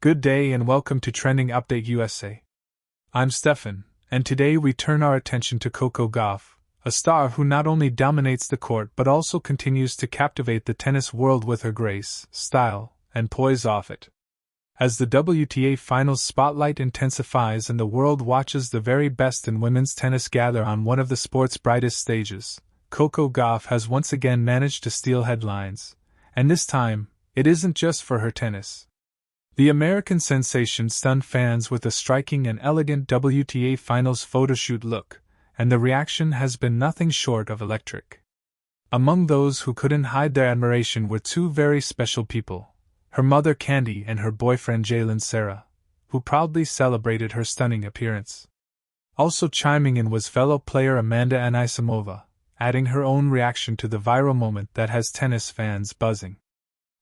Good day and welcome to Trending Update USA. I'm Steffan, and today we turn our attention to Coco Gauff, a star who not only dominates the court but also continues to captivate the tennis world with her grace, style, and poise off it. As the WTA Finals spotlight intensifies and the world watches the very best in women's tennis gather on one of the sport's brightest stages, Coco Gauff has once again managed to steal headlines, and this time, it isn't just for her tennis. The American sensation stunned fans with a striking and elegant WTA Finals photoshoot look, and the reaction has been nothing short of electric. Among those who couldn't hide their admiration were two very special people, her mother Candi and her boyfriend Jalen Sera, who proudly celebrated her stunning appearance. Also chiming in was fellow player Amanda Anisimova, adding her own reaction to the viral moment that has tennis fans buzzing.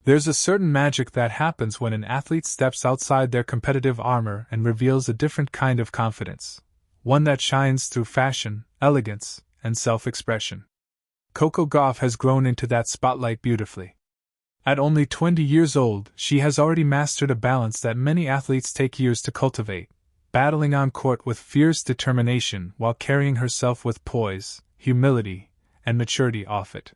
There's a certain magic that happens when an athlete steps outside their competitive armor and reveals a different kind of confidence, one that shines through fashion, elegance, and self-expression. Coco Gauff has grown into that spotlight beautifully. At only 20 years old, she has already mastered a balance that many athletes take years to cultivate, battling on court with fierce determination while carrying herself with poise, humility, and maturity off it.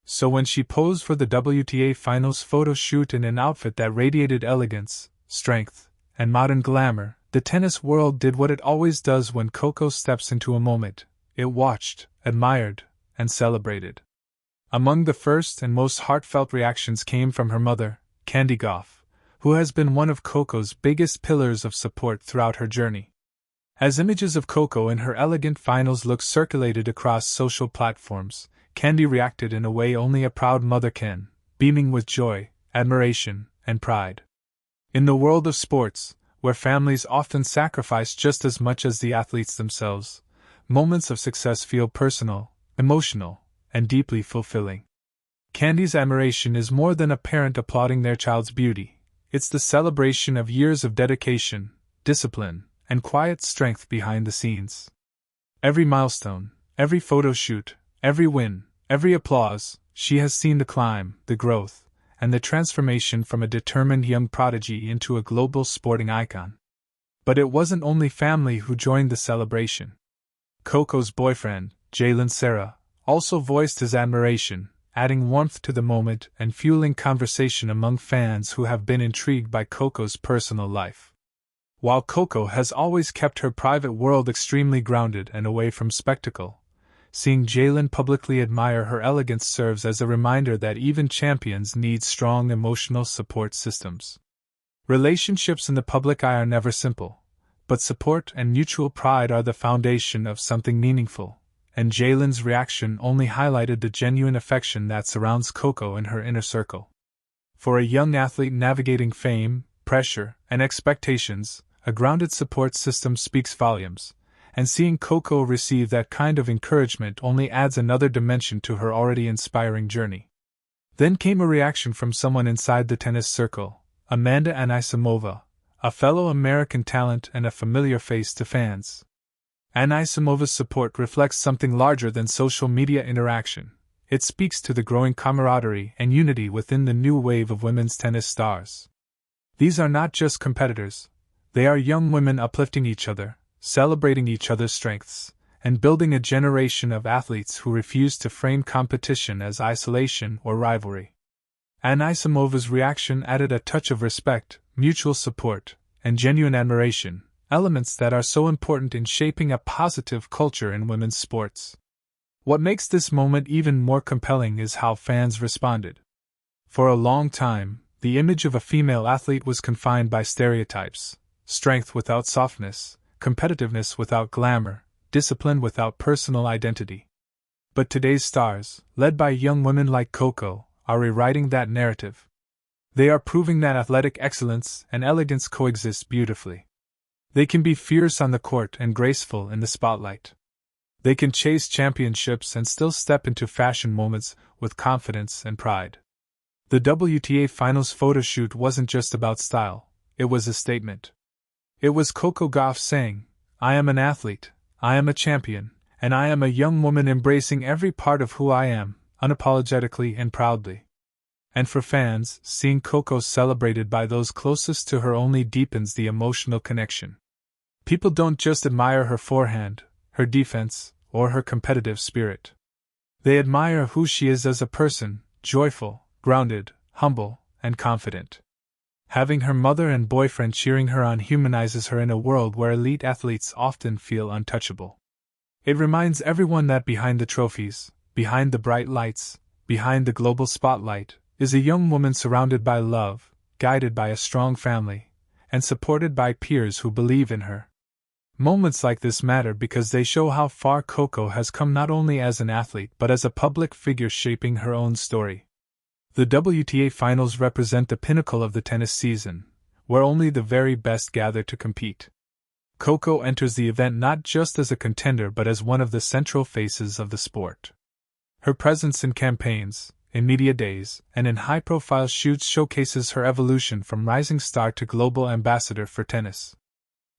So when she posed for the WTA Finals photo shoot in an outfit that radiated elegance, strength, and modern glamour, the tennis world did what it always does when Coco steps into a moment. It watched, admired, and celebrated. Among the first and most heartfelt reactions came from her mother, Candi Gauff, who has been one of Coco's biggest pillars of support throughout her journey. As images of Coco in her elegant finals look circulated across social platforms, Candi reacted in a way only a proud mother can, beaming with joy, admiration, and pride. In the world of sports, where families often sacrifice just as much as the athletes themselves, moments of success feel personal, emotional, and deeply fulfilling. Candi's admiration is more than a parent applauding their child's beauty. It's the celebration of years of dedication, discipline, and quiet strength behind the scenes. Every milestone, every photo shoot, every win, every applause, she has seen the climb, the growth, and the transformation from a determined young prodigy into a global sporting icon. But it wasn't only family who joined the celebration. Coco's boyfriend, Jalen Sera, also voiced his admiration, adding warmth to the moment and fueling conversation among fans who have been intrigued by Coco's personal life. While Coco has always kept her private world extremely grounded and away from spectacle, seeing Jalen publicly admire her elegance serves as a reminder that even champions need strong emotional support systems. Relationships in the public eye are never simple, but support and mutual pride are the foundation of something meaningful, and Jalen's reaction only highlighted the genuine affection that surrounds Coco in her inner circle. For a young athlete navigating fame, pressure, and expectations, a grounded support system speaks volumes. And seeing Coco receive that kind of encouragement only adds another dimension to her already inspiring journey. Then came a reaction from someone inside the tennis circle, Amanda Anisimova, a fellow American talent and a familiar face to fans. Anisimova's support reflects something larger than social media interaction. It speaks to the growing camaraderie and unity within the new wave of women's tennis stars. These are not just competitors, they are young women uplifting each other, celebrating each other's strengths, and building a generation of athletes who refuse to frame competition as isolation or rivalry. Anisimova's reaction added a touch of respect, mutual support, and genuine admiration, elements that are so important in shaping a positive culture in women's sports. What makes this moment even more compelling is how fans responded. For a long time, the image of a female athlete was confined by stereotypes: strength without softness, competitiveness without glamour, discipline without personal identity. But today's stars, led by young women like Coco, are rewriting that narrative. They are proving that athletic excellence and elegance coexist beautifully. They can be fierce on the court and graceful in the spotlight. They can chase championships and still step into fashion moments with confidence and pride. The WTA Finals photoshoot wasn't just about style, it was a statement. It was Coco Gauff saying, "I am an athlete, I am a champion, and I am a young woman embracing every part of who I am, unapologetically and proudly." And for fans, seeing Coco celebrated by those closest to her only deepens the emotional connection. People don't just admire her forehand, her defense, or her competitive spirit. They admire who she is as a person, joyful, grounded, humble, and confident. Having her mother and boyfriend cheering her on humanizes her in a world where elite athletes often feel untouchable. It reminds everyone that behind the trophies, behind the bright lights, behind the global spotlight, is a young woman surrounded by love, guided by a strong family, and supported by peers who believe in her. Moments like this matter because they show how far Coco has come not only as an athlete but as a public figure shaping her own story. The WTA Finals represent the pinnacle of the tennis season, where only the very best gather to compete. Coco enters the event not just as a contender but as one of the central faces of the sport. Her presence in campaigns, in media days, and in high-profile shoots showcases her evolution from rising star to global ambassador for tennis.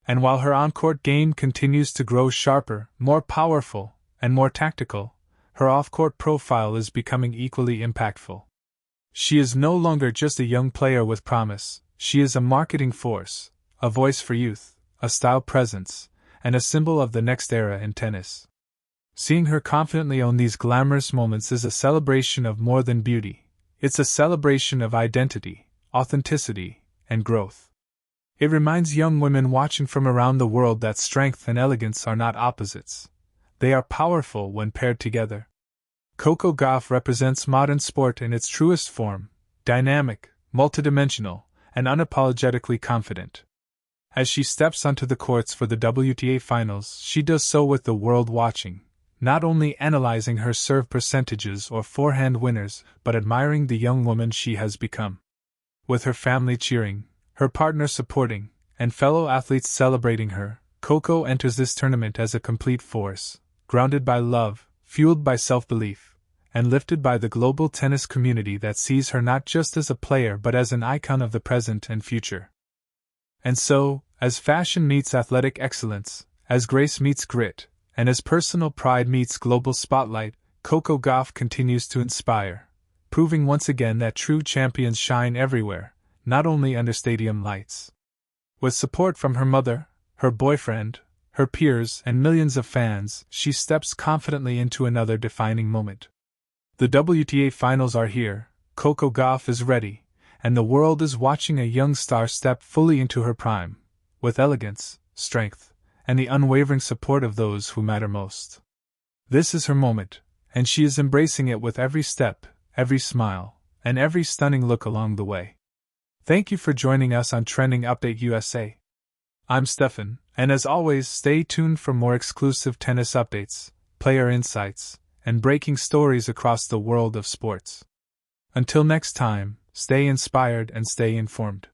And while her on-court game continues to grow sharper, more powerful, and more tactical, her off-court profile is becoming equally impactful. She is no longer just a young player with promise, she is a marketing force, a voice for youth, a style presence, and a symbol of the next era in tennis. Seeing her confidently own these glamorous moments is a celebration of more than beauty. It's a celebration of identity, authenticity, and growth. It reminds young women watching from around the world that strength and elegance are not opposites. They are powerful when paired together. Coco Gauff represents modern sport in its truest form, dynamic, multidimensional, and unapologetically confident. As she steps onto the courts for the WTA Finals, she does so with the world watching, not only analyzing her serve percentages or forehand winners, but admiring the young woman she has become. With her family cheering, her partner supporting, and fellow athletes celebrating her, Coco enters this tournament as a complete force, grounded by love, fueled by self-belief, and lifted by the global tennis community that sees her not just as a player but as an icon of the present and future. And so, as fashion meets athletic excellence, as grace meets grit, and as personal pride meets global spotlight, Coco Gauff continues to inspire, proving once again that true champions shine everywhere, not only under stadium lights. With support from her mother, her boyfriend, her peers, and millions of fans, she steps confidently into another defining moment. The WTA Finals are here, Coco Gauff is ready, and the world is watching a young star step fully into her prime, with elegance, strength, and the unwavering support of those who matter most. This is her moment, and she is embracing it with every step, every smile, and every stunning look along the way. Thank you for joining us on Trending Update USA. I'm Steffan, and as always, stay tuned for more exclusive tennis updates, player insights, and breaking stories across the world of sports. Until next time, stay inspired and stay informed.